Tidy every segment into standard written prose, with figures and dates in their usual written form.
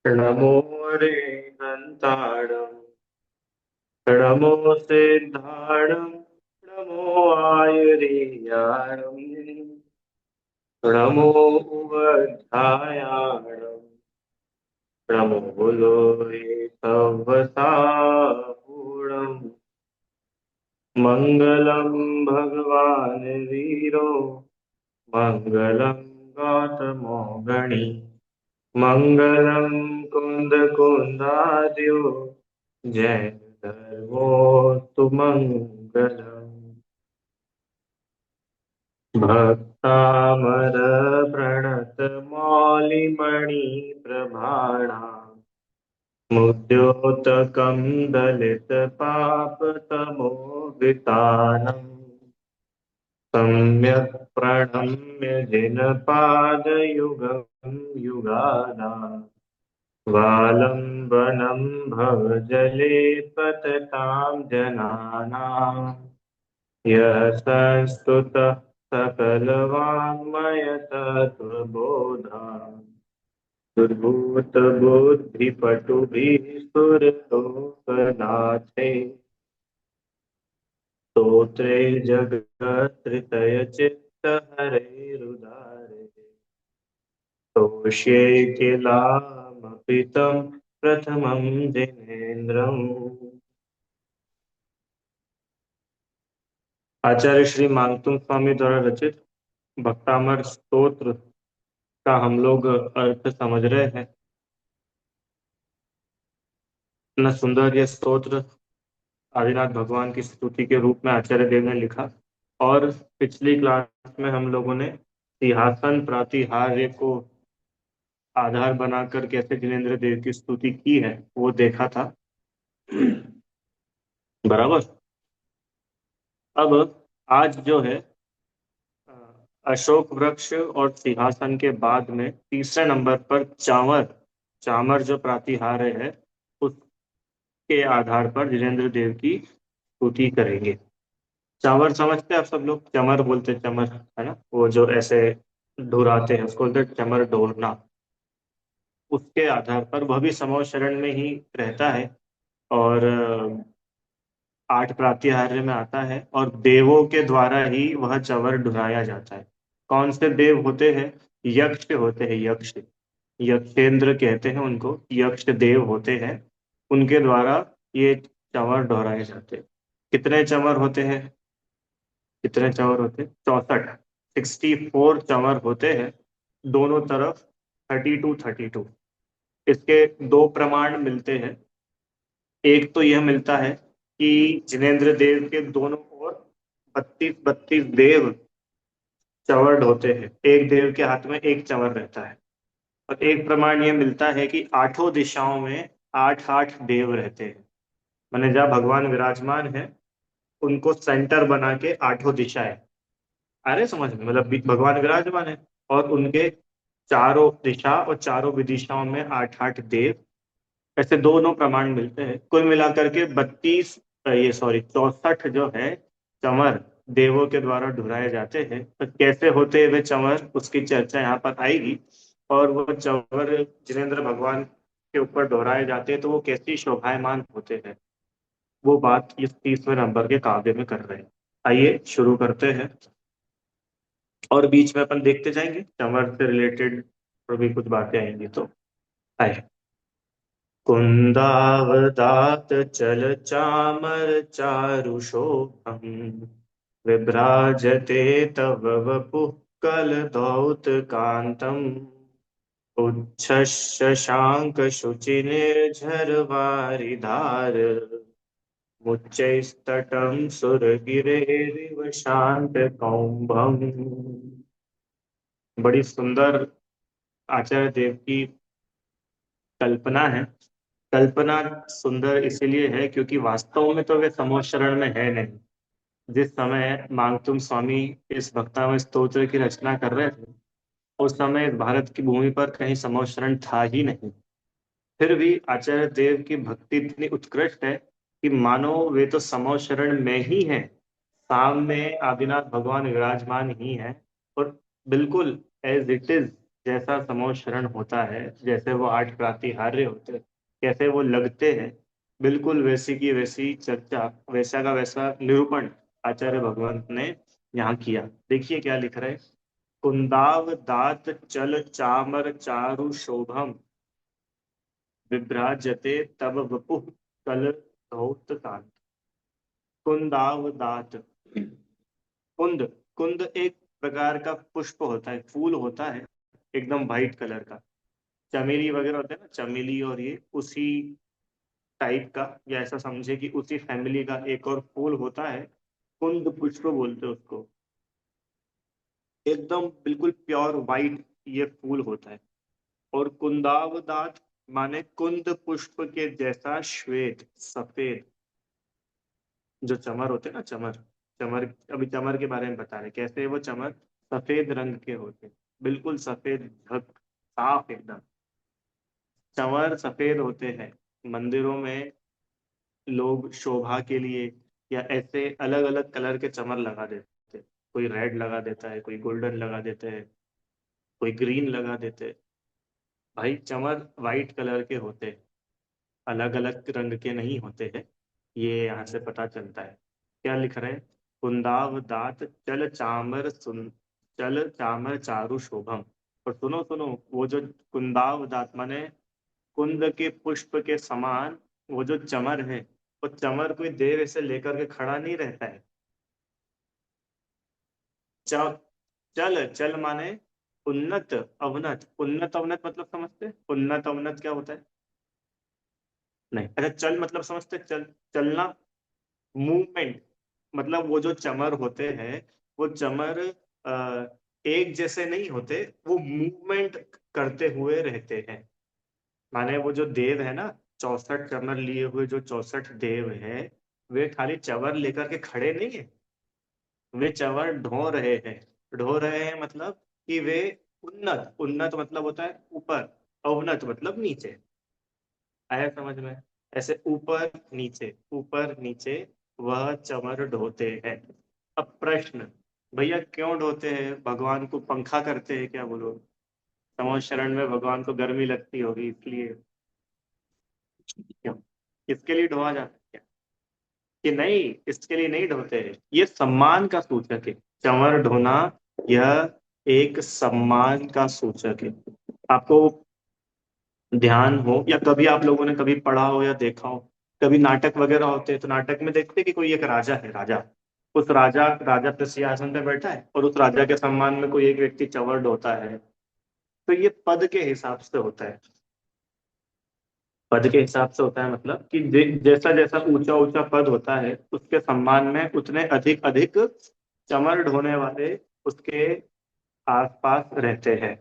नमो हरिहन्ताणं नमो सिद्धाणं नमो आयुर्याणं नमो उवधायाणं नमो लोये सवसापूर्णम् मङ्गलं भगवान् वीरो मङ्गलं गौतमो गणी मङ्गलं कुन्दकुन्दाद्यो जय सर्वोऽस्तु मङ्गलम् भक्तामरप्रणतमौलिमणिप्रभाणा मुद्योतकं दलितपापतमोवितानम् सम्यक् प्रणम्य जिनपादयुगं युगानाम् स्वालम्बनं भवजले पततां जनानाम् यः संस्तुतः सकलवाङ्मयतत्त्वबोधा दुर्भूतबुद्धिपटुभिः सुरलोकनाथे स्तोत्रे जगत्त्रयचित्तहरैरुदारे तोष्ये किलामपि तं प्रथमं जिनेन्द्रम्। आचार्य श्री मांगतुंग स्वामी द्वारा रचित भक्तामर स्तोत्र का हम लोग अर्थ समझ रहे हैं। इतना सुंदर ये स्तोत्र आदिनाथ भगवान की स्तुति के रूप में आचार्य देव ने लिखा। और पिछली क्लास में हम लोगों ने सिंहासन प्रातिहार्य को आधार बनाकर कैसे जिनेन्द्र देव की स्तुति की है वो देखा था। बराबर। अब आज जो है अ, अशोक वृक्ष और सिंहासन के बाद में तीसरे नंबर पर चांवर चामर जो प्रातिहार्य है उसके आधार पर जिनेन्द्र देव की स्तुति करेंगे। चावर समझते हैं आप सब लोग, चमर बोलते हैं, चमर है ना, वो जो ऐसे ढुराते हैं उसको बोलते हैं चमर ढोरना। उसके आधार पर वह भी समूह शरण में ही रहता है और आठ प्रातिहार्य में आता है और देवों के द्वारा ही वह चवर ढुराया जाता है। कौन से देव होते हैं? यक्ष होते हैं, यक्ष। यक्षेंद्र कहते हैं उनको, यक्ष देव होते हैं। उनके द्वारा ये चवर ढुराए जाते हैं। कितने चवर होते हैं? कितने चंवर होते हैं? 64। 64 चंवर होते हैं दोनों तरफ। 32 इसके दो प्रमाण मिलते हैं। एक तो यह मिलता है कि जिनेन्द्र देव के दोनों ओर 32 देव चंवर ढोते हैं। एक देव के हाथ में एक चंवर रहता है। और एक प्रमाण यह मिलता है कि आठों दिशाओं में आठ आठ देव रहते हैं। माने जहाँ भगवान विराजमान है उनको सेंटर बना के आठों दिशाएं, अरे समझ में, मतलब भगवान विराजमान है और उनके चारों दिशा और चारों विदिशाओं में आठ आठ देव। ऐसे दोनों प्रमाण मिलते हैं। कुल मिलाकर के 32, ये सॉरी 64 जो है चंवर देवों के द्वारा ढुराए जाते हैं। तो कैसे होते हैं वे चंवर उसकी चर्चा यहाँ पर आएगी। और वो चंवर जिनेन्द्र भगवान के ऊपर दोहराए जाते हैं तो वो कैसी शोभायमान होते हैं, वो बात इस 30वें नंबर के काव्य में कर रहे हैं। आइए शुरू करते हैं और बीच में अपन देखते जाएंगे चमर से रिलेटेड और भी कुछ बातें आएंगी। तो आए। कुंदावदात चल चामर चारु शोभम विभ्राजते तव वपुः कलधौत कांतम उच्छशांक शुचि निर्झर वारिधार मुच्चैस्तटं सुरगिरेरिव शांत कौंभम। बड़ी सुंदर आचार्य देव की कल्पना है। कल्पना सुंदर इसीलिए है क्योंकि वास्तव में तो वे समोच्च शरण में है नहीं। जिस समय मांगतुम स्वामी इस भक्तावली स्तोत्र की रचना कर रहे थे उस समय इस भारत की भूमि पर कहीं समोच्च शरण था ही नहीं। फिर भी आचार्य देव की भक्ति इतनी उत्कृष्ट है कि मानो वे तो समोच्च शरण में ही है, सामने आदिनाथ भगवान विराजमान ही है और बिल्कुल एज इट इज जैसा समोच्चरण होता है, जैसे वो आठ प्रातिहार्य होते हैं, कैसे वो लगते हैं, बिल्कुल वैसी की वैसी चर्चा, वैसा का वैसा निरूपण आचार्य भगवंत ने यहाँ किया। देखिए क्या लिख रहे हैं। कुंदाव दात चल चामर चारु शोभम विभ्राजते तब वपुः कल धौत। कुंदाव दात, कुंद, कुंद एक प्रकार का पुष्प होता है, फूल होता है, एकदम वाइट कलर का। चमेली वगैरह होते हैं ना, चमेली, और ये उसी टाइप का, या ऐसा समझे कि उसी फैमिली का एक और फूल होता है, कुंद पुष्प बोलते हैं उसको। एकदम बिल्कुल प्योर वाइट ये फूल होता है। और कुंदावदात माने कुंद पुष्प के जैसा श्वेत, सफेद। जो चमर होते हैं ना, चमर, चमर, अभी चमर के बारे में बता रहे कैसे वो चमर सफेद रंग के होते हैं, बिल्कुल सफेद, झक, साफ एकदम। चमर सफेद होते हैं। मंदिरों में लोग शोभा के लिए या ऐसे अलग अलग कलर के चमर लगा देते हैं। कोई रेड लगा देता है, कोई गोल्डन लगा देते हैं, कोई ग्रीन लगा देते हैं। भाई चमर वाइट कलर के होते हैं, अलग अलग रंग के नहीं होते हैं। ये यहाँ से पता चलता है। क्या लिख रहे हैं। कुंदाव दात चल चामर सुन, चल चामर चारु शोभम। और सुनो सुनो, वो जो कुंदाव दात माने कुंद के पुष्प के समान, वो जो चमर है, वो चमर कोई देर ऐसे लेकर के खड़ा नहीं रहता है। चल, चल, चल माने उन्नत अवनत। उन्नत अवनत मतलब समझते हैं? उन्नत अवनत क्या होता है? नहीं, अच्छा, चल मतलब समझते हैं? चल, चलना, मूवमेंट। मतलब वो जो चमर होते हैं, वो चमर एक जैसे नहीं होते, वो मूवमेंट करते हुए रहते हैं। माने वो जो देव है ना, 64 चमर लिए हुए जो 64 देव है, वे खाली चवर लेकर के खड़े नहीं है, वे चवर ढो रहे हैं। ढो रहे हैं मतलब कि वे उन्नत, उन्नत मतलब होता है ऊपर, अवनत मतलब नीचे। आया समझ में? ऐसे ऊपर नीचे, ऊपर नीचे वह चमर ढोते हैं। अब प्रश्न, भैया क्यों ढोते हैं? भगवान को पंखा करते हैं क्या वो लोग? समझ, शरण में भगवान को गर्मी लगती होगी इसलिए। क्यों, इसके लिए ढोआ जाता है क्या? कि नहीं, इसके लिए नहीं ढोते हैं, ये सम्मान का सूचक है। चंवर ढोना यह एक सम्मान का सूचक है। आपको ध्यान हो, या कभी आप लोगों ने कभी पढ़ा हो या देखा हो, कभी नाटक वगैरह होते हैं तो नाटक में देखते हैं कि कोई एक राजा है, राजा, उस राजा, राजा पे सिंहासन पे बैठा है और उस राजा के सम्मान में कोई एक व्यक्ति चंवर ढोता है। तो ये पद के हिसाब से होता है। पद के हिसाब से होता है मतलब कि जैसा जैसा ऊंचा ऊंचा पद होता है, उसके सम्मान में उतने अधिक अधिक चमर ढोने वाले उसके आसपास रहते हैं।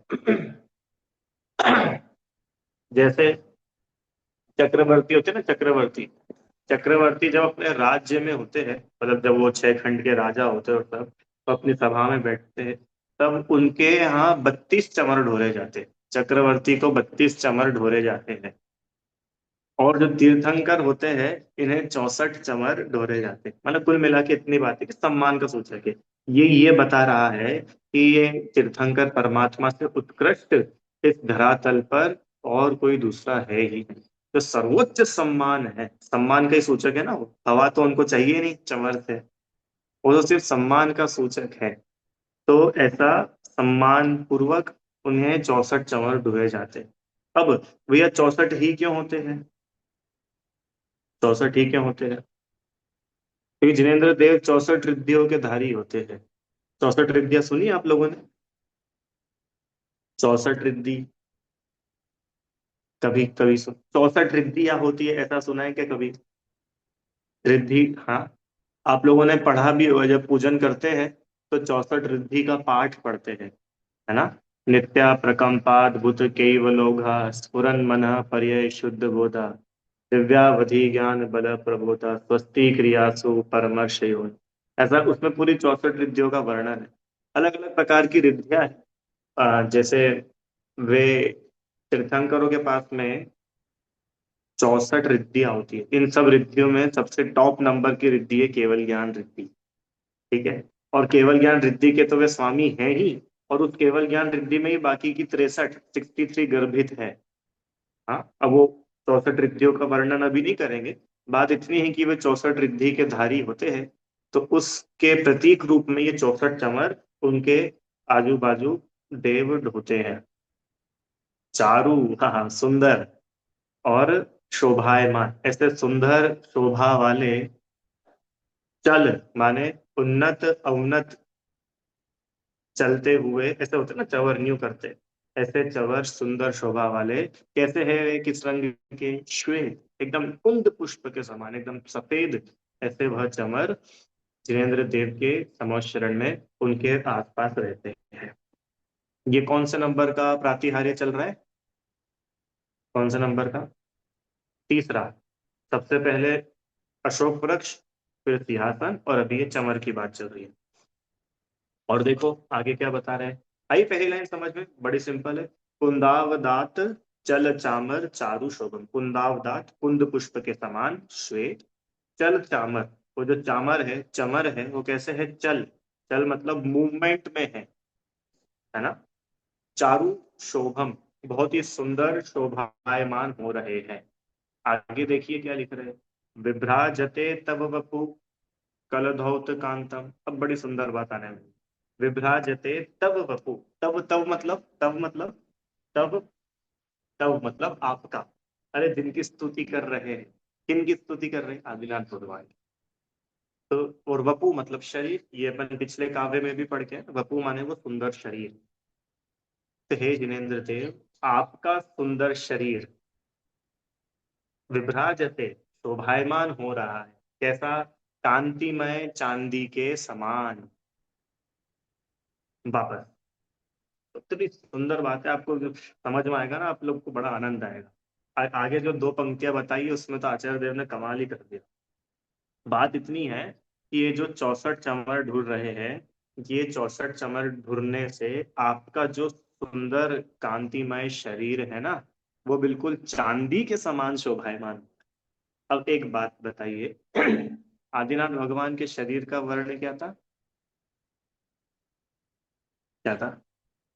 जैसे चक्रवर्ती होते हैं ना, चक्रवर्ती, चक्रवर्ती जब अपने राज्य में होते हैं, मतलब जब वो 6 खंड के राजा होते हैं और सब तो अपनी सभा में बैठते हैं, तब उनके यहाँ 32 चमर ढोरे जाते हैं। चक्रवर्ती को 32 चमर ढोरे जाते हैं। और जो तीर्थंकर होते हैं, इन्हें 64 चमर ढोरे जाते हैं। मतलब कुल मिला के इतनी बात है कि सम्मान का सूचक है। ये बता रहा है कि ये तीर्थंकर परमात्मा से उत्कृष्ट इस धरातल पर और कोई दूसरा है ही नहीं। तो सर्वोच्च सम्मान है, सम्मान का ही सूचक है ना वो। हवा तो उनको चाहिए नहीं चमर से, वो तो सिर्फ सम्मान का सूचक है। तो ऐसा सम्मान पूर्वक उन्हें 64 चमर ढोए जाते हैं। अब भैया 64 ही क्यों होते हैं? 64 ही क्यों होते हैं? क्योंकि जिनेंद्र देव 64 रिद्धियों के धारी होते हैं। 64 रिद्धियां सुनी आप लोगों ने? 64 रिद्धि, कभी कभी सुन, 64 रिद्धियां होती है ऐसा सुना है क्या कभी? रिद्धि, हाँ। आप लोगों ने पढ़ा भी होगा, जब पूजन करते हैं तो 64 रिद्धि का पाठ पढ़ते हैं, है ना? नित्या प्रकंपाद भूत केवलोघा स्फुरन मनः पर्यय शुद्ध बोधा दिव्यावधि ज्ञान बल प्रबोधा स्वस्ति क्रियासु परमर्श योनि। ऐसा उसमें पूरी 64 रिद्धियों का वर्णन है। अलग अलग प्रकार की रिद्धियां हैं। जैसे वे तीर्थंकरों के पास में 64 रिद्धियां होती है। इन सब रिद्धियों में सबसे टॉप नंबर की रिद्धि है केवल ज्ञान रिद्धि। ठीक है। और केवल ज्ञान रिद्धि के तो वे स्वामी हैं ही। और उस केवल ज्ञान रिद्धि में ही बाकी की 63 गर्भित है। हाँ, अब वो 64 रिद्धियों का वर्णन अभी नहीं करेंगे। बात इतनी है कि वे 64 रिद्धि के धारी होते हैं, तो उसके प्रतीक रूप में ये 64 चमर उनके आजू बाजू देव होते हैं। चारु, हाँ हाँ, सुंदर और शोभायमान, ऐसे सुंदर शोभा वाले। चल माने उन्नत अवनत, चलते हुए, ऐसे होते ना चवर न्यू करते, ऐसे चवर सुंदर शोभा वाले। कैसे है वे, किस रंग के, श्वेत, एकदम कुंद पुष्प के समान, एकदम सफेद। ऐसे वह चमर जिनेन्द्र देव के समोच्चरण में उनके आसपास रहते हैं। ये कौन से नंबर का प्रातिहार्य चल रहा है, कौन से नंबर का? तीसरा। सबसे पहले अशोक वृक्ष, फिर सिंहासन, और अभी ये चमर की बात चल रही है। और देखो आगे क्या बता रहे हैं। आई पहली लाइन समझ में, बड़ी सिंपल है। कुंदावदात चल चामर चारु शोभम। कुंदावदात, कुंद पुष्प के समान श्वेत। चल चामर, वो जो चामर है, चमर है, वो कैसे है, चल, चल मतलब मूवमेंट में है ना। चारु शोभम, बहुत ही सुंदर शोभायमान हो रहे हैं। आगे देखिए क्या लिख रहे हैं। विभ्राजते तव वपु कलधौत कांतम। अब बड़ी सुंदर बात आने में। विभ्राजते तव वपु, तव तव मतलब, तव मतलब, तव, तव मतलब आपका। अरे जिनकी स्तुति कर रहे हैं, किन की स्तुति कर रहे हैं, आदिनाथ भगवान की। तो और वपु मतलब शरीर, ये अपन पिछले काव्य में भी पढ़ के आए। वपु माने वो सुंदर शरीर। तो हे जिनेन्द्र देव, आपका सुंदर शरीर विभ्राजते, शोभायमान हो रहा है। कैसा, कांतिमय चांदी के समान। वापस, तो इतनी सुंदर बात है, आपको जो समझ में आएगा ना, आप लोग को बड़ा आनंद आएगा। आगे जो दो पंक्तियां बताई उसमें तो आचार्य देव ने कमाल ही कर दिया। बात इतनी है कि ये जो 64 चमर ढूंढ रहे हैं, ये 64 चमर ढूंढने से आपका जो सुंदर कांतिमय शरीर है ना, वो बिल्कुल चांदी के समान शोभायमान। अब एक बात बताइए, आदिनाथ भगवान के शरीर का वर्ण क्या था, क्या था?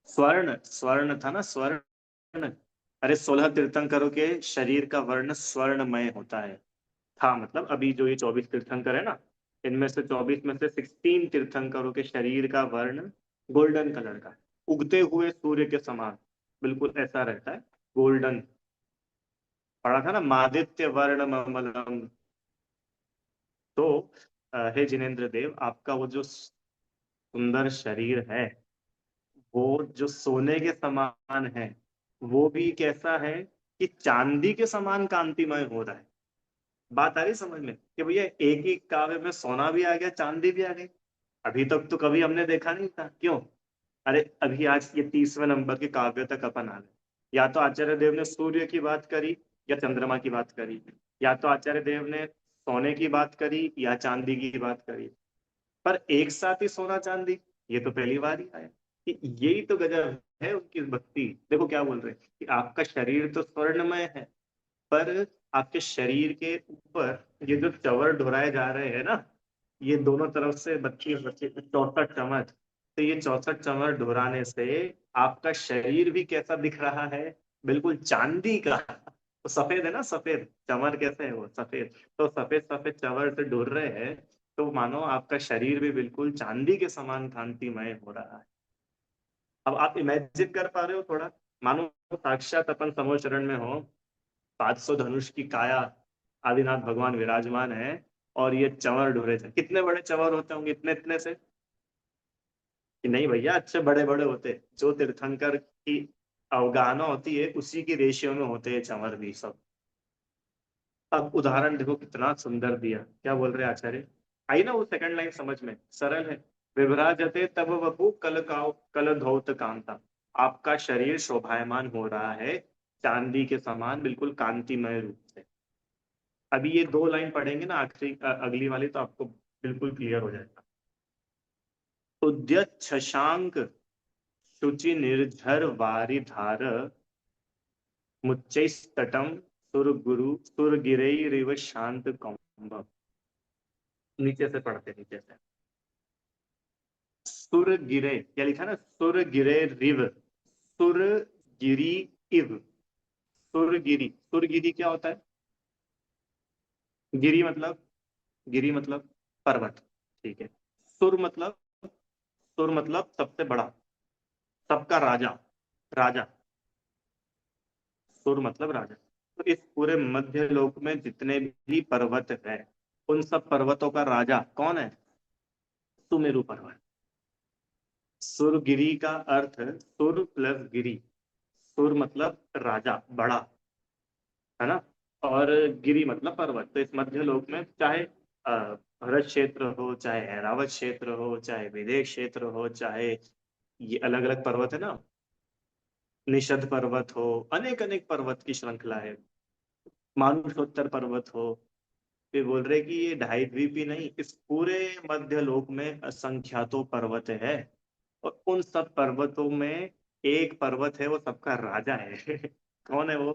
स्वर्ण, स्वर्ण था ना, स्वर्ण। अरे 16 तीर्थंकरों के शरीर का वर्ण स्वर्णमय होता है। था मतलब, अभी जो ये 24 तीर्थंकर है ना, इनमें से 24 में से 16 तीर्थंकरों के शरीर का वर्ण गोल्डन कलर का, उगते हुए सूर्य के समान, बिल्कुल ऐसा रहता है, गोल्डन। पढ़ा था ना, मादित्य वर्ण ममलम। तो हे जिनेन्द्र देव, आपका वो जो सुंदर शरीर है, वो जो सोने के समान है, वो भी कैसा है कि चांदी के समान कांतिमय हो रहा है। बात आ रही समझ में कि भैया एक ही काव्य में सोना भी आ गया, चांदी भी आ गई। अभी तक तो कभी हमने देखा नहीं था, क्यों? अरे अभी आज ये 30वें नंबर के काव्य तक अपन आ गए। या तो आचार्य देव ने सूर्य की बात करी, या चंद्रमा की बात करी, या तो आचार्य देव ने सोने की बात करी या चांदी की बात करी। पर एक साथ ही सोना चांदी, ये तो पहली बार ही आया। कि यही तो गजब है उनकी भक्ति। देखो क्या बोल रहे हैं कि आपका शरीर तो स्वर्णमय है, पर आपके शरीर के ऊपर ये जो चवर ढुराए जा रहे हैं ना, ये दोनों तरफ से 32 64 चम्मच, तो ये 64 चम्मच ढुराने से आपका शरीर भी कैसा दिख रहा है, बिल्कुल चांदी का। तो सफेद है ना, सफेद चमर कैसे है, वो सफेद। तो सफेद सफेद चमर से ढूर रहे हैं, तो मानो आपका शरीर भी बिल्कुल चांदी के समान कांतिमय हो रहा है। अब आप इमेजिन कर पा रहे हो थोड़ा, मानो साक्षात अपन समोचरण में हो, 500 धनुष की काया, आदिनाथ भगवान विराजमान है, और ये चंवर ढूंढे थे। कितने बड़े चंवर होते होंगे, इतने इतने से? कि नहीं भैया, अच्छे बड़े बड़े होते, जो तीर्थंकर की अवगाहना होती है उसी की रेशियो में होते हैं चंवर भी सब। अब उदाहरण देखो कितना सुंदर दिया, क्या बोल रहे हैं आचार्य। आई ना वो सेकंड लाइन समझ में, सरल है। विभ्राजते तब वपु कल धौत कांता। आपका शरीर शोभायमान हो रहा है चांदी के समान, बिल्कुल कांतिमय रूप से। अभी ये दो लाइन पढ़ेंगे ना आखिरी, अगली वाली, तो आपको बिल्कुल क्लियर हो जाएगा। उद्यत शशांक शुचि निर्झर वारि धार मुच्चैस्तटम सुरगिरैरिव शांत कौम्ब। नीचे से पढ़ते, नीचे से। सुर गिरे, क्या लिखा ना, सुर गिरे रिव, सुर गिरी इव, सुरगिरी, सुरगिरी क्या होता है? गिरी मतलब, गिरी मतलब पर्वत, ठीक है। सुर मतलब, सुर मतलब सबसे बड़ा, सबका राजा, राजा, सुर मतलब राजा। तो इस पूरे मध्य लोक में जितने भी पर्वत है, उन सब पर्वतों का राजा कौन है? सुमेरु पर्वत। सुरगिरी का अर्थ सुर प्लस गिरी, सुर मतलब राजा, बड़ा, है ना, और गिरी मतलब पर्वत। तो इस मध्य लोक में चाहे भरत क्षेत्र हो, चाहे ऐरावत क्षेत्र हो, चाहे विदेश क्षेत्र हो, चाहे ये अलग अलग पर्वत है ना, निषद पर्वत हो, अनेक अनेक पर्वत की श्रृंखला है, मानुषोत्तर पर्वत हो, वे बोल रहे कि ये ढाई द्वीप ही नहीं, इस पूरे मध्य लोक में असंख्यातों पर्वत है, और उन सब पर्वतों में एक पर्वत है, वो सबका राजा है। कौन है वो?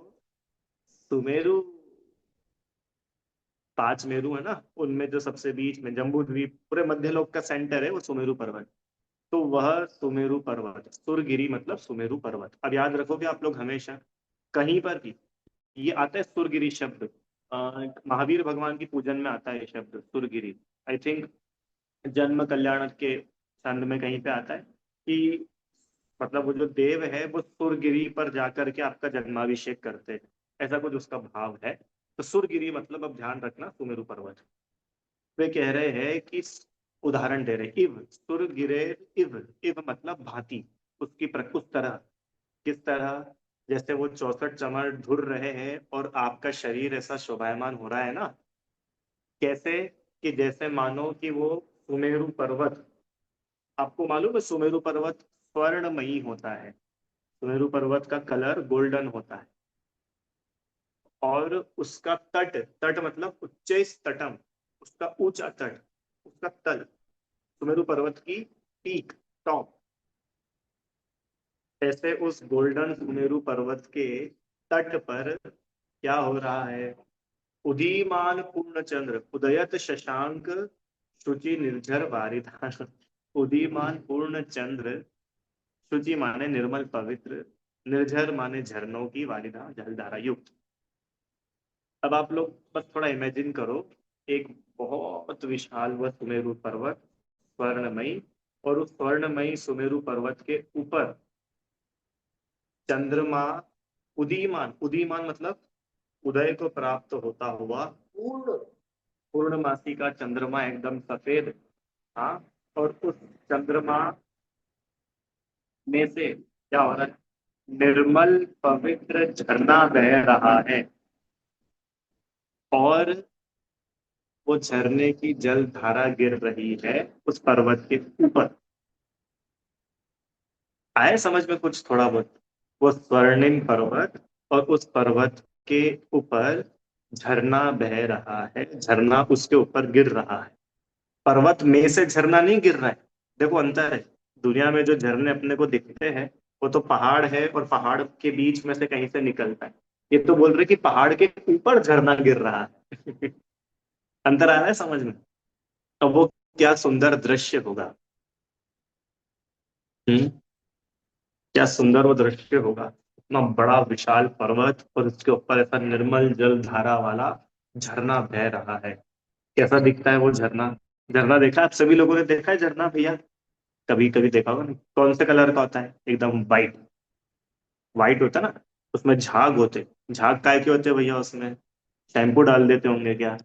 सुमेरु। पांच मेरु है ना, उनमें जो सबसे बीच में जम्बू द्वीप, पूरे मध्यलोक का सेंटर है वो सुमेरु पर्वत। तो वह सुमेरु पर्वत, सुरगिरी मतलब सुमेरु पर्वत। अब याद रखोगे आप लोग हमेशा, कहीं पर भी ये आता है सुरगिरी शब्द, महावीर भगवान की पूजन में आता है ये शब्द सुरगिरी। आई थिंक जन्म कल्याण के छंद में कहीं पे आता है कि मतलब वो जो देव है वो सुरगिरी पर जाकर के आपका जन्माभिषेक करते हैं, ऐसा कुछ उसका भाव है। तो सुरगिरी मतलब, अब ध्यान रखना, सुमेरु पर्वत। वे कह रहे हैं कि, उदाहरण दे रहे, इव सुर गिरे, इव, इव मतलब भांति, उसकी उस तरह, किस तरह? जैसे वो 64 चमर ढुर रहे हैं और आपका शरीर ऐसा शोभायमान हो रहा है ना, कैसे? कि जैसे मानो कि वो सुमेरु पर्वत, आपको मालूम है सुमेरु पर्वत स्वर्णमयी होता है, सुमेरु पर्वत का कलर गोल्डन होता है, और उसका तट, तट मतलब उच्च तटम, उसका ऊंचा तट, उसका तल, सुमेरु पर्वत की पीक, टॉप, ऐसे उस गोल्डन सुमेरु पर्वत के तट पर क्या हो रहा है? उदीयमान पूर्ण चंद्र, उदयत शशांक शुचि निर्झर वारिधान। उदीयमान पूर्ण चंद्र, शुचि माने निर्मल पवित्र, निर्झर माने झरनों की, वारिधा जलधारा युक्त। अब आप लोग बस थोड़ा इमेजिन करो, एक बहुत विशाल वह सुमेरु पर्वत, स्वर्णमयी, और उस स्वर्णमयी सुमेरु पर्वत के ऊपर चंद्रमा, उदीयमान, उदीयमान मतलब उदय को प्राप्त होता हुआ पूर्ण, पूर्णमासी का चंद्रमा एकदम सफेद, हाँ, और उस चंद्रमा में से क्या हो रहा है? निर्मल पवित्र झरना बह रहा है, और वो झरने की जल धारा गिर रही है उस पर्वत के ऊपर। आए समझ में कुछ थोड़ा बहुत? वो स्वर्णिम पर्वत, और उस पर्वत के ऊपर झरना बह रहा है, झरना उसके ऊपर गिर रहा है, पर्वत में से झरना नहीं गिर रहा है। देखो अंतर है, दुनिया में जो झरने अपने को दिखते हैं वो तो पहाड़ है, और पहाड़ के बीच में से कहीं से निकलता है, ये तो बोल रहे कि पहाड़ के ऊपर झरना गिर रहा है। अंतर आ रहा है समझ में? अब वो क्या सुंदर दृश्य होगा। हम्म, क्या सुंदर वो दृश्य होगा, इतना बड़ा विशाल पर्वत और उसके ऊपर ऐसा निर्मल जल धारा वाला झरना बह रहा है। कैसा दिखता है वो झरना? झरना देखा है? आप सभी लोगों ने देखा है झरना भैया? कभी कभी देखा होगा नहीं? कौन से कलर का होता है? एकदम वाइट, वाइट होता है ना, उसमें झाग होते, झाग काय के होते हैं भैया उसमें? शैम्पू डाल देते होंगे क्या?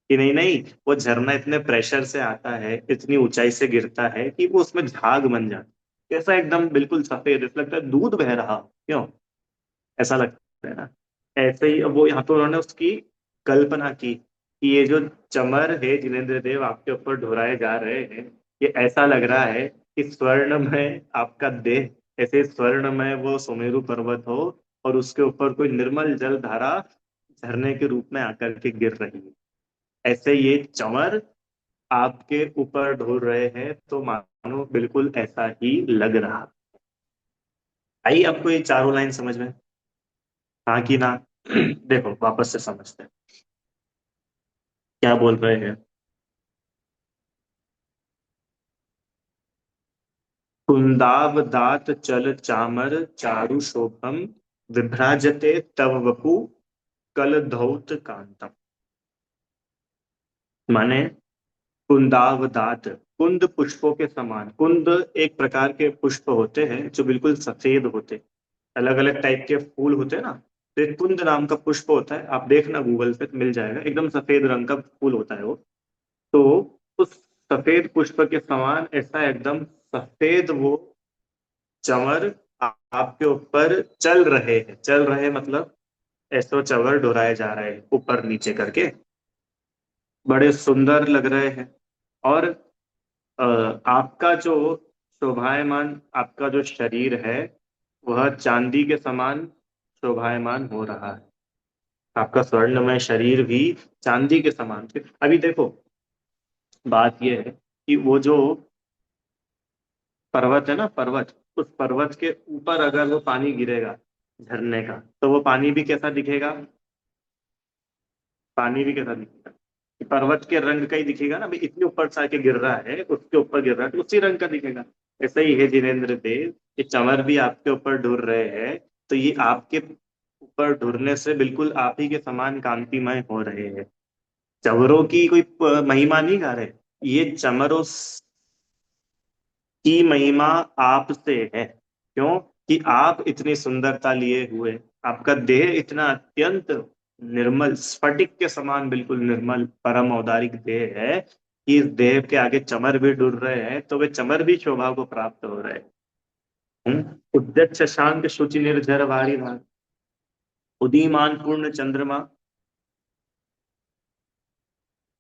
कि नहीं नहीं, वो झरना इतने प्रेशर से आता है, इतनी ऊंचाई से गिरता है कि वो उसमें झाग बन जाता है, कैसा एकदम बिल्कुल सफेद, ऐसा लगता है दूध बह रहा हो। क्यों ऐसा लगता है ना? ऐसे ही अब वो यहाँ पे उन्होंने उसकी कल्पना की कि ये जो चमर है जिनेंद्र देव आपके ऊपर ढुराए जा रहे हैं, ये ऐसा लग रहा है कि स्वर्ण में आपका देह, ऐसे स्वर्ण में वो सुमेरु पर्वत हो, और उसके ऊपर कोई निर्मल जल धारा झरने के रूप में आकर के गिर रही है, ऐसे ये चमर आपके ऊपर ढुल रहे हैं, तो मानो बिल्कुल ऐसा ही लग रहा। आई आपको ये चारों लाइन समझ में? हाँ कि ना? देखो वापस से समझते हैं क्या बोल रहे हैं। कुंदावदात चल चामर चारु शोभम विभ्राजते तव वपु कल धौत कांतम। माने कुंदावदात, कुंद पुष्पों के समान। कुंद एक प्रकार के पुष्प होते हैं जो बिल्कुल सफेद होते हैं। अलग अलग टाइप के फूल होते हैं ना, तो एक कुंद नाम का पुष्प होता है, आप देखना गूगल पे तो मिल जाएगा। एकदम सफेद रंग का फूल होता है वो। तो उस सफेद पुष्प के समान ऐसा एकदम सफेद वो चंवर आपके ऊपर चल रहे हैं। चल रहे मतलब ऐसो चंवर डोराए जा रहे हैं ऊपर नीचे करके, बड़े सुंदर लग रहे हैं। और अ, आपका जो शोभायमान, आपका जो शरीर है वह चांदी के समान शोभायमान हो रहा है। आपका स्वर्णमय शरीर भी चांदी के समान। अभी देखो, बात यह है कि वो जो पर्वत है ना, पर्वत, उस पर्वत के ऊपर अगर वो पानी गिरेगा झरने का, तो वो पानी भी कैसा दिखेगा? पानी भी कैसा दिखेगा? कि पर्वत के रंग का ही दिखेगा ना भाई। इतने ऊपर से आके गिर रहा है, उसके ऊपर गिर रहा है तो उसी रंग का दिखेगा। ऐसा ही है जिनेन्द्र देव, ये चंवर भी आपके ऊपर ढुर रहे हैं, तो ये आपके ऊपर ढुरने से बिल्कुल आप ही के समान कांतिमय हो रहे हैं। चंवरों की कोई महिमा नहीं गा रहे, ये चमरों की महिमा आपसे है। क्यों? कि आप इतनी सुंदरता लिए हुए, आपका देह इतना अत्यंत निर्मल, स्फटिक के समान बिल्कुल निर्मल परम औदारिक देह है कि इस देह के आगे चमर भी डुल रहे हैं तो वे चमर भी शोभा को प्राप्त हो रहे हैं। उद्यत शशांक शुचि निर्झर वारी भाग, उदीयमान पूर्ण चंद्रमा,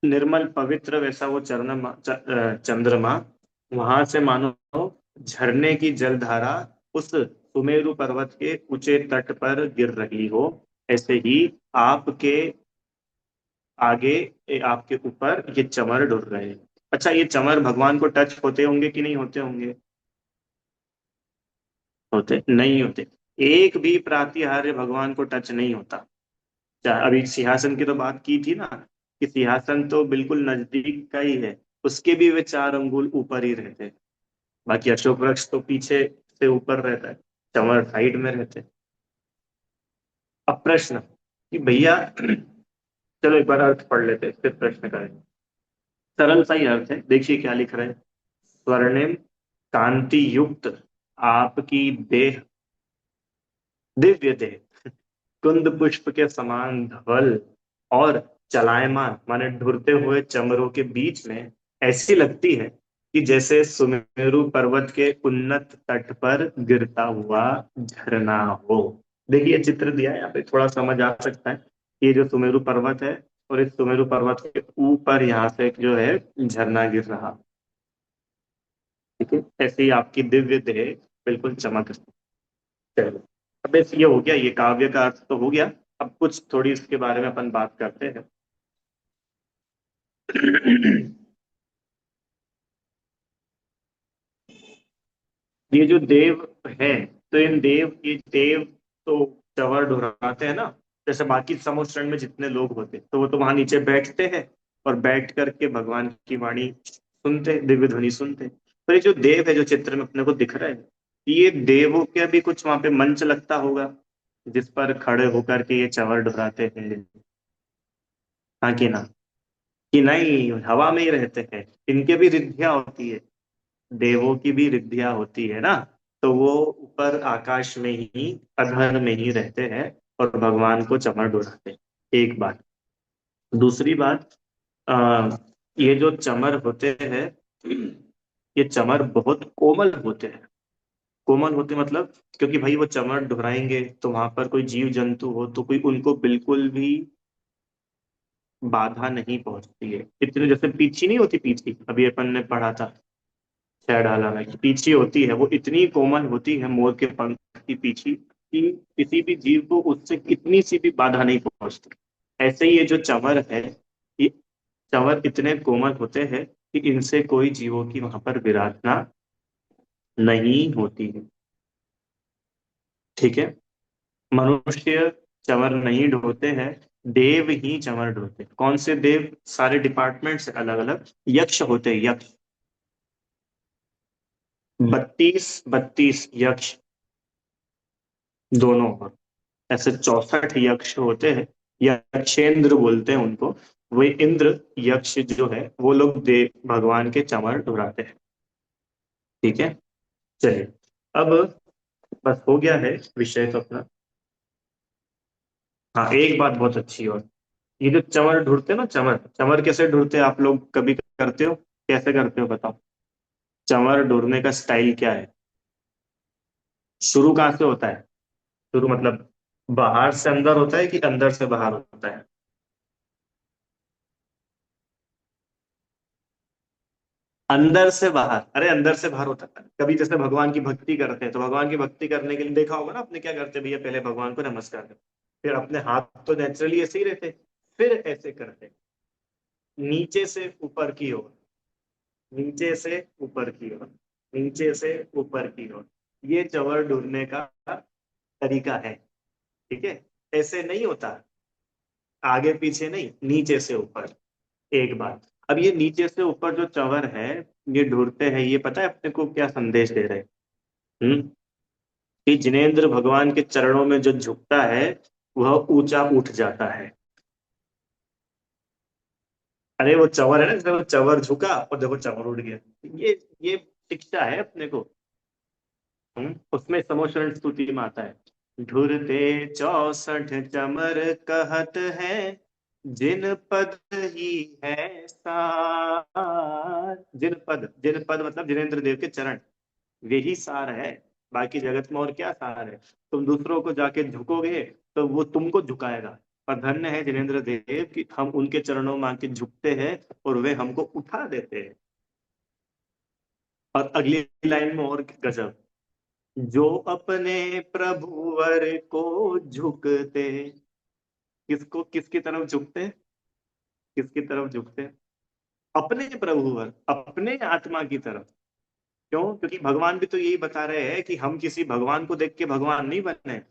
निर्मल पवित्र वैसा वो चंद्रमा, वहां से मानो झरने की जलधारा उस सुमेरु पर्वत के ऊंचे तट पर गिर रही हो, ऐसे ही आपके आगे आपके ऊपर ये चमर डुल रहे हैं। अच्छा, ये चमर भगवान को टच होते होंगे कि नहीं होते होंगे? होते नहीं होते? एक भी प्रातिहार्य भगवान को टच नहीं होता। अभी सिंहासन की तो बात की थी ना, कि सिंहासन तो बिल्कुल नजदीक का ही है, उसके भी वे 4 अंगुल ऊपर ही रहते हैं। बाकी अशोक वृक्ष तो पीछे से ऊपर रहता है, चंवर साइड में रहते हैं। अब प्रश्न कि भैया चलो एक बार अर्थ पढ़ लेते हैं फिर प्रश्न करें। सरल सा ही अर्थ है, देखिए क्या लिख रहे हैं। स्वर्णिम कांति युक्त आपकी देह, दिव्य देह कुंद पुष्प के समान धवल और चलायमान माने ढुरते हुए चमरों के बीच में ऐसी लगती है कि जैसे सुमेरु पर्वत के उन्नत तट पर गिरता हुआ झरना हो। देखिए चित्र दिया है यहाँ पे, थोड़ा समझ आ सकता है। ये जो सुमेरु पर्वत है और इस सुमेरु पर्वत के ऊपर यहाँ से जो है झरना गिर रहा। ठीक है, ऐसे ही आपकी दिव्य देह बिल्कुल चमक। चलो, अब बस ये हो गया, ये काव्य का अर्थ तो हो गया। अब कुछ थोड़ी इसके बारे में अपन बात करते हैं। ये जो देव है, तो इन देव, ये देव तो चंवर डुराते हैं ना। जैसे बाकी समुद्र तट में जितने लोग होते तो वो तो वहां नीचे बैठते हैं और बैठ करके भगवान की वाणी सुनते, दिव्य ध्वनि सुनते। तो ये जो देव है जो चित्र में अपने को दिख रहा है, ये देवों के भी कुछ वहां पे मंच लगता होगा जिस पर खड़े होकर के ये चंवर डुराते हैं। हाँ कि ना? कि नहीं हवा में ही रहते हैं? इनके भी रिद्धियां होती है, देवों की भी रिद्धियां होती है ना। तो वो ऊपर आकाश में ही, अधर में ही रहते हैं और भगवान को चमर डुलाते हैं। एक बात। दूसरी बात, आ, ये जो चमर होते हैं, ये चमर बहुत कोमल होते हैं। कोमल होते मतलब, क्योंकि भाई वो चमर डुराएंगे तो वहां पर कोई जीव जंतु हो तो कोई उनको बिल्कुल भी बाधा नहीं पहुंचती है। इतने जैसे पीछी नहीं होती, पीछी अभी अपन ने पढ़ा था छह डाला में कि पीछी होती है, वो इतनी कोमल होती है मोर के पंख की पीछी कि किसी भी जीव को उससे कितनी सी भी बाधा नहीं पहुंचती। ऐसे ही ये जो चंवर है, ये चंवर इतने कोमल होते हैं कि इनसे कोई जीवों की वहां पर विराधना नहीं होती है। ठीक है, मनुष्य चंवर नहीं ढोते हैं, देव ही चंवर ढोते हैं। कौन से देव? सारे डिपार्टमेंट से अलग अलग यक्ष होते हैं, यक्ष। 32 32 यक्ष दोनों ओर, ऐसे 64 यक्ष होते हैं, यक्षेंद्र बोलते हैं उनको। वे इंद्र यक्ष जो है वो लोग देव भगवान के चमर डुराते हैं। ठीक है, चलिए। अब बस हो गया है विषय तो अपना। हाँ, एक बात बहुत अच्छी और, ये जो चमर ढूंढते हैं ना, चमर चमर कैसे ढूंढते हैं, आप लोग कभी करते हो, कैसे करते हो बताओ। चमर ढूंढने का स्टाइल क्या है? शुरू कहाँ से होता है? शुरू मतलब बाहर से अंदर होता है कि अंदर से बाहर होता है? अंदर से बाहर, अरे अंदर से बाहर होता है। कभी जैसे भगवान की भक्ति करते हैं, तो भगवान की भक्ति करने के लिए देखा होगा ना आपने, क्या करते हैं भैया, पहले भगवान को नमस्कार करते, फिर अपने हाथ तो नेचुरली ऐसे ही रहते, फिर ऐसे करते, नीचे से ऊपर की ओर, नीचे से ऊपर की ओर, नीचे से ऊपर की ओर, ये चवर ढूंढने का तरीका है। ठीक है, ऐसे नहीं होता, आगे पीछे नहीं, नीचे से ऊपर। एक बात, अब ये नीचे से ऊपर जो चवर है, ये ढूंढते हैं, ये पता है अपने को क्या संदेश दे रहे हैं? हम्म, कि जिनेंद्र भगवान के चरणों में जो झुकता है वह ऊंचा उठ जाता है। अरे वो चवर है ना, जैसे वो चवर झुका और देखो चवर उड़ गया, ये शिक्षा है अपने को। उसमें समोशरण स्तुति में आता है, ढूरते 64 चमर कहत है, जिन पद ही है सार। जिन पद मतलब जिनेन्द्र देव के चरण, वे ही सार है। बाकी जगत में और क्या सार है? तुम दूसरों को जाके झुकोगे तो वो तुमको झुकाएगा। पर धन्य है जिनेन्द्र देव कि हम उनके चरणों में आके झुकते हैं और वे हमको उठा देते हैं। और अगली लाइन में और गजब, जो अपने प्रभुवर को झुकते, किसको, किसकी तरफ झुकते, किसकी तरफ झुकते? अपने प्रभुवर, अपने आत्मा की तरफ। क्यों? क्योंकि भगवान भी तो यही बता रहे हैं कि हम किसी भगवान को देख के भगवान नहीं बने,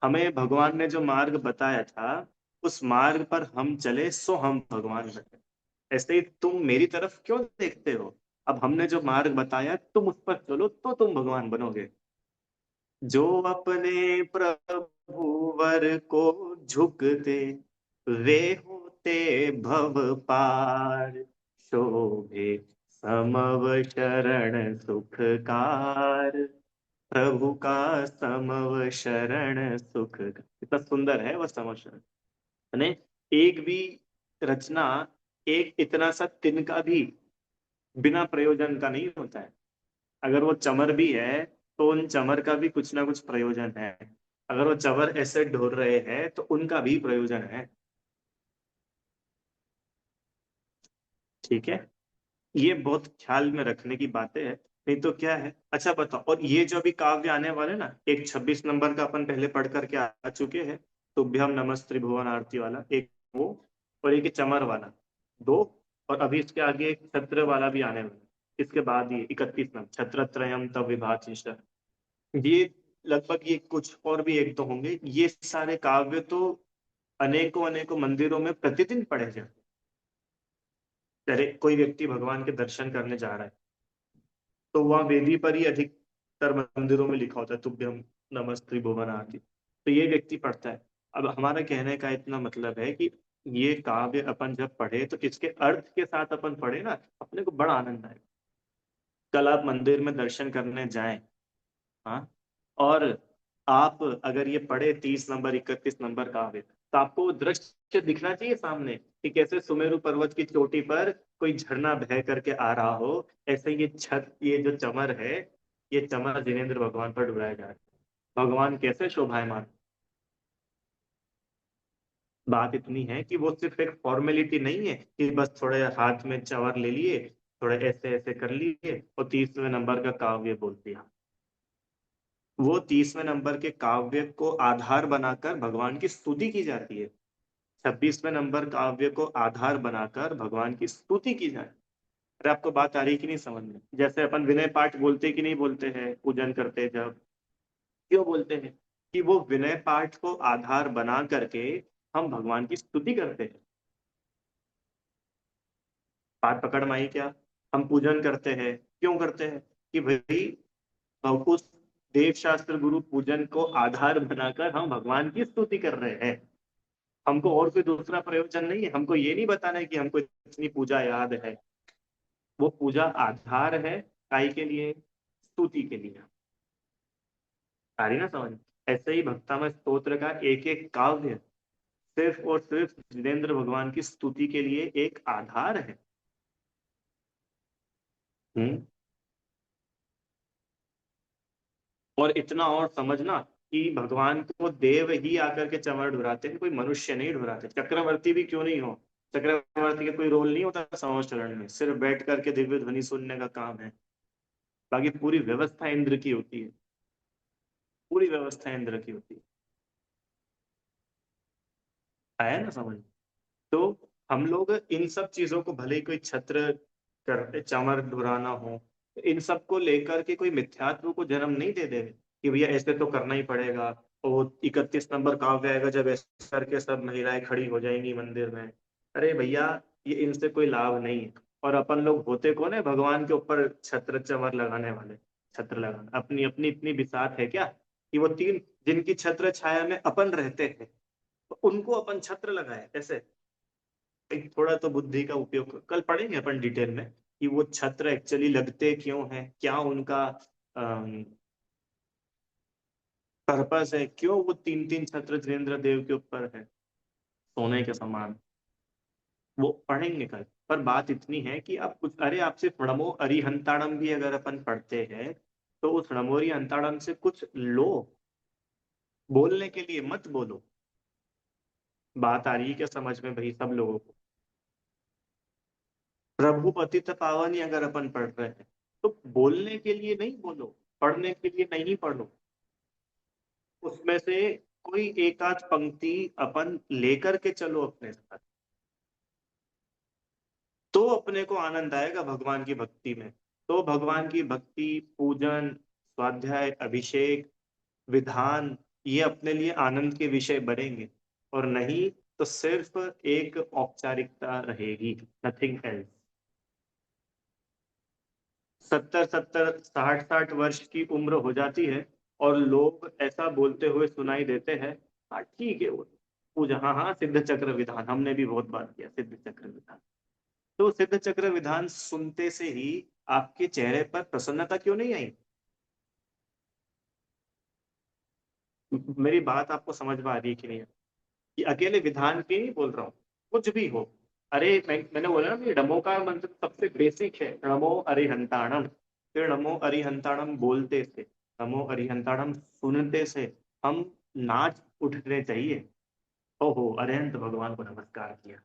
हमें भगवान ने जो मार्ग बताया था उस मार्ग पर हम चले सो हम भगवान बने। ऐसे ही तुम मेरी तरफ क्यों देखते हो? अब हमने जो मार्ग बताया तुम उस पर चलो तो तुम भगवान बनोगे। जो अपने प्रभु वर को झुकते, वे होते भव पार, शोभे समव शरण सुखकार। प्रभु का समव शरण सुख, कितना सुंदर है वह समव शरण। यानी एक भी रचना, एक इतना सा तिनका भी बिना प्रयोजन का नहीं होता है। अगर वो चमर भी है तो उन चमर का भी कुछ ना कुछ प्रयोजन है। अगर वो चमर ऐसे ढोल रहे हैं तो उनका भी प्रयोजन है। ठीक है, ये बहुत ख्याल में रखने की बातें हैं। नहीं तो क्या है। अच्छा बताओ, और ये जो अभी काव्य आने वाले ना, एक 26 नंबर का अपन पहले पढ़ करके आ चुके हैं, तुभ्यम नमस्ते भुवन आरती वाला एक, वो, और एक चमर वाला, दो। और अभी इसके आगे एक छत्र वाला भी आने वाला है। इसके बाद ये 31 नंबर, छत्रत्रयम तव विभाति, ये लगभग ये कुछ और भी एक दो होंगे। ये सारे काव्य तो अनेकों अनेकों मंदिरों में प्रतिदिन पढ़े जाते हैं। चाहे कोई व्यक्ति भगवान के दर्शन करने जा रहा है तो वहाँ वेदी पर ही अधिकतर मंदिरों में लिखा होता है तुभ्यम नमस्ते भुवन आदि, तो ये व्यक्ति पढ़ता है। अब हमारा कहने का इतना मतलब है कि ये काव्य अपन जब पढ़े तो इसके अर्थ के साथ अपन पढ़े ना, अपने को बड़ा आनंद आएगा। कल आप मंदिर में दर्शन करने जाएं, हाँ, और आप अगर ये पढ़े 30 नंबर 31 नंबर का आवेदन, तो आपको वो दृश्य दिखना चाहिए सामने कि कैसे सुमेरु पर्वत की चोटी पर कोई झरना बह करके आ रहा हो। ऐसे ये छत, ये जो चमर है, ये चमर जिनेन्द्र भगवान पर डुलाया जा रहा है। भगवान कैसे शोभायमान। बात इतनी है कि वो सिर्फ एक फॉर्मेलिटी नहीं है कि बस थोड़े हाथ में चवर ले लिए, थोड़े ऐसे ऐसे कर लिए और 30वें नंबर का काव्य बोल दिया। वो 30वें नंबर के काव्य को आधार बनाकर भगवान की स्तुति की जाती है। 26वें नंबर काव्य को आधार बनाकर भगवान की स्तुति की जाए। अरे आपको बात आ रही कि नहीं समझ में? जैसे अपन विनय पाठ बोलते कि नहीं बोलते हैं पूजन करते हैं जब, क्यों बोलते हैं? कि वो विनय पाठ को आधार बना करके हम भगवान की स्तुति करते हैं। बात पकड़ में आई क्या? हम पूजन करते हैं, क्यों करते हैं? कि भाई उस देव शास्त्र गुरु पूजन को आधार बनाकर हम भगवान की स्तुति कर रहे हैं। हमको और कोई दूसरा प्रयोजन नहीं है। हमको ये नहीं बताना है कि हमको इतनी पूजा याद है। वो पूजा आधार है काय के लिए? स्तुति के लिए। आ रही ना समझ? ऐसे ही भक्तामय स्तोत्र का एक एक काव्य सिर्फ और सिर्फ जिनेन्द्र भगवान की स्तुति के लिए एक आधार है। हम्म। और इतना और समझना कि भगवान को देव ही आकर के चंवर ढुराते हैं, कोई मनुष्य नहीं ढुराते। चक्रवर्ती भी क्यों नहीं हो, चक्रवर्ती का कोई रोल नहीं होता संवत्सरण में, सिर्फ बैठ करके दिव्य ध्वनि सुनने का काम है। बाकी पूरी व्यवस्था इंद्र की होती है। पूरी व्यवस्था इंद्र की होती है। आया ना समझ? तो हम लोग इन सब चीजों को, भले ही कोई छत्र करते चंवर ढुराना हो, तो इन सब को लेकर के कोई मिथ्यात्व को जन्म नहीं दे दे कि भैया ऐसे तो करना ही पड़ेगा। और 31 नंबर काव्य आएगा जब ऐसे करके सब महिलाएं खड़ी हो जाएंगी मंदिर में। अरे भैया, ये इनसे कोई लाभ नहीं है। और अपन लोग होते कौन है भगवान के ऊपर छत्र चंवर लगाने वाले? छत्र लगाना अपनी अपनी इतनी बिसात है क्या कि वो तीन जिनकी छत्र छाया में अपन रहते हैं, तो उनको अपन छत्र लगाए ऐसे? एक थोड़ा तो बुद्धि का उपयोग कल पढ़ेंगे अपन डिटेल में कि वो छत्र एक्चुअली लगते क्यों हैं, क्या उनका पर्पस है, क्यों वो तीन तीन छत्र धीरेन्द्र देव के ऊपर है सोने के समान। वो पढ़ेंगे कल। पर बात इतनी है कि अब कुछ, अरे आप सिर्फ णमो अरिहंताणम भी अगर अपन पढ़ते हैं तो उस णमोरी हंताड़म से कुछ लो। बोलने के लिए मत बोलो। बात आ रही है क्या समझ में भाई सब लोगों को? प्रभु पतित पावनी अगर अपन पढ़ रहे हैं तो बोलने के लिए नहीं बोलो, पढ़ने के लिए नहीं पढ़ो। उसमें से कोई एक आध पंक्ति अपन लेकर के चलो अपने साथ, तो अपने को आनंद आएगा भगवान की भक्ति में। तो भगवान की भक्ति, पूजन, स्वाध्याय, अभिषेक, विधान, ये अपने लिए आनंद के विषय बनेंगे। और नहीं तो सिर्फ एक औपचारिकता रहेगी, नथिंग एल्स। 70-70 60-60 वर्ष की उम्र हो जाती है और लोग ऐसा बोलते हुए सुनाई देते हैं, हाँ ठीक है वो पूजा, हाँ हाँ सिद्ध चक्र विधान हमने भी बहुत बार किया, सिद्ध चक्र विधान। तो सिद्ध चक्र विधान सुनते से ही आपके चेहरे पर प्रसन्नता क्यों नहीं आई? मेरी बात आपको समझ में आ रही है कि नहीं? कि अकेले विधान की नहीं बोल रहा हूँ, कुछ भी हो। अरे मैंने बोला ना कि नमो का मंत्र सबसे बेसिक है, नमो अरिहंताणम। फिर नमो अरिहंताणम बोलते से, नमो अरिहंताणम सुनते से हम नाच उठने चाहिए। ओहो, अरिहंत भगवान को नमस्कार किया।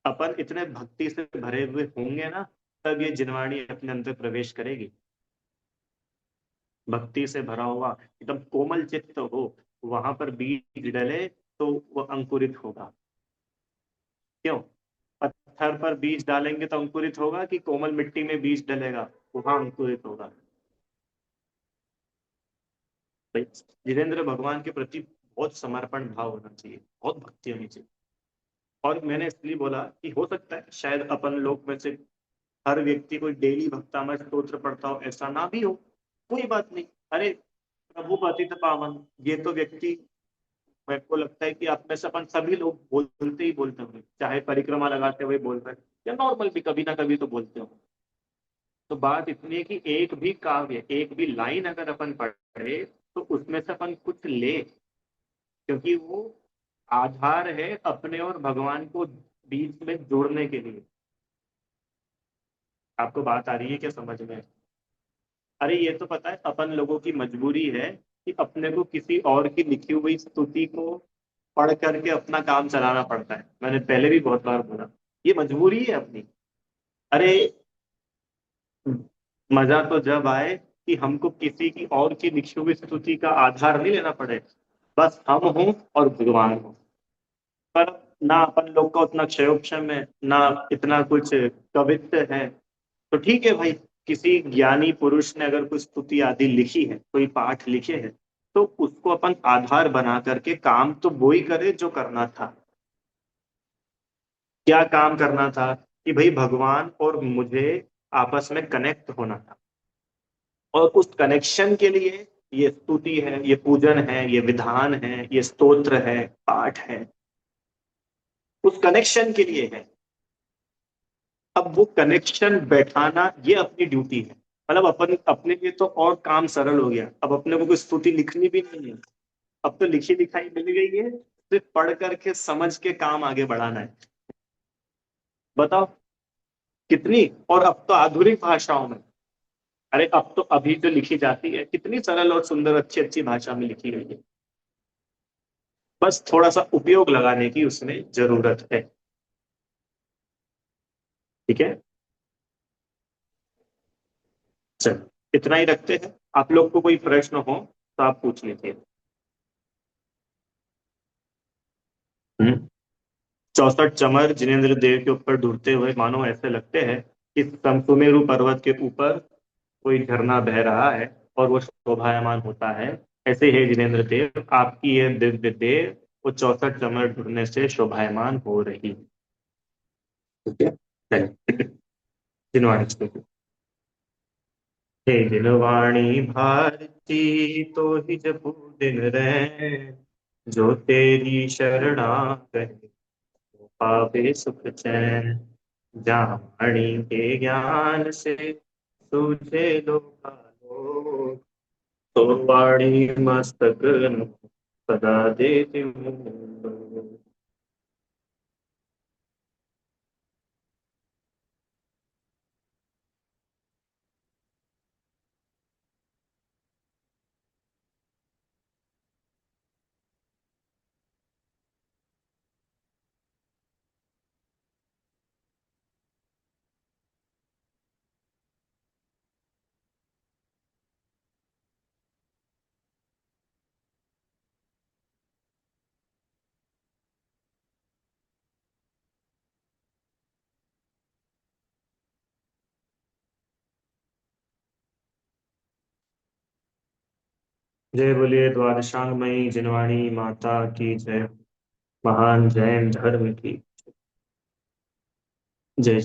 अपन इतने भक्ति से भरे हुए होंगे ना, तब ये जिनवाणी अपने अंदर प्रवेश करेगी। भक्ति से भरा हुआ एकदम कोमल चित्त हो, वहां पर बीज डले तो वो अंकुरित होगा। क्यों? पत्थर पर बीज डालेंगे तो अंकुरित होगा, कि कोमल मिट्टी में बीज डलेगा वहां अंकुरित होगा? भाई, जितेंद्र भगवान के प्रति बहुत समर्पण भाव होना चाहिए, बहुत भक्ति होनी चाहिए। और मैंने इसलिए बोला कि हो सकता है शायद अपन लोग में से हर व्यक्ति कोई डेली भक्तामय स्तोत्र पढ़ता हो, ऐसा ना भी हो। कोई बात नहीं। अरे प्रभु पतित पावन, ये तो व्यक्ति, मेरे को लगता है कि आप में से अपन सभी लोग बोलते ही बोलते होंगे, चाहे परिक्रमा लगाते हुए बोल रहे हैं या नॉर्मल भी कभी ना कभी तो बोलते हो। तो बात इतनी है कि एक भी काव्य, एक भी लाइन अगर अपन पढ़े तो उसमें से अपन कुछ ले, क्योंकि वो आधार है अपने और भगवान को बीच में जोड़ने के लिए। आपको बात आ रही है क्या समझ में? अरे ये तो पता है अपन लोगों की मजबूरी है कि अपने को किसी और की लिखी हुई स्तुति को पढ़ करके अपना काम चलाना पड़ता है। मैंने पहले भी बहुत बार बोला, ये मजबूरी है अपनी। अरे मजा तो जब आए कि हमको किसी की और की लिखी हुई स्तुति का आधार नहीं लेना पड़े, बस हम हों और भगवान हो। पर ना अपन लोग का उतना क्षयोक्षम है, ना इतना कुछ कवित्व है। तो ठीक है भाई, किसी ज्ञानी पुरुष ने अगर कोई स्तुति आदि लिखी है, कोई पाठ लिखे हैं, तो उसको अपन आधार बना करके काम तो वो ही करे जो करना था। क्या काम करना था? कि भाई भगवान और मुझे आपस में कनेक्ट होना था। और उस कनेक्शन के लिए ये स्तुति है, ये पूजन है, ये विधान है, ये स्तोत्र है, पाठ है, उस कनेक्शन के लिए है। अब वो कनेक्शन बैठाना ये अपनी ड्यूटी है। मतलब अपन अपने लिए तो और काम सरल हो गया, अब अपने को कोई स्तुति लिखनी भी नहीं है। अब तो लिखी लिखाई मिल गई है, सिर्फ पढ़ करके समझ के काम आगे बढ़ाना है। बताओ कितनी, और अब तो आधुनिक भाषाओं में, अरे अब तो अभी जो लिखी जाती है कितनी सरल और सुंदर अच्छी अच्छी भाषा में लिखी गई है। बस थोड़ा सा उपयोग लगाने की उसमें जरूरत है। ठीक है, चलो इतना ही रखते हैं। आप लोग को कोई प्रश्न हो तो आप पूछ लीजिए। 64 चमर जिनेन्द्र देव के ऊपर ढूंढते हुए मानो ऐसे लगते हैं कि सुमेरु पर्वत के ऊपर कोई झरना बह रहा है और वो शोभायमान होता है। ऐसे ही जिनेन्द्र देव आपकी ये दिव्य देह वो 64 चमर ढूंढने से शोभायमान हो रही है। ठीक है, चलिए जिनवाणी श्लोक। हे दिनवाणी भारती तो ही जपू दिन रैन, जो तेरी शरणा गए पावे सुख चैन। जहाँ वाणी के ज्ञान से सूझे लोकालो, तो वाणी मस्तक नु सदा देती मूलो। जय बोलिए द्वादशांगमयी जिनवाणी माता की जय। महान जैन धर्म की जय।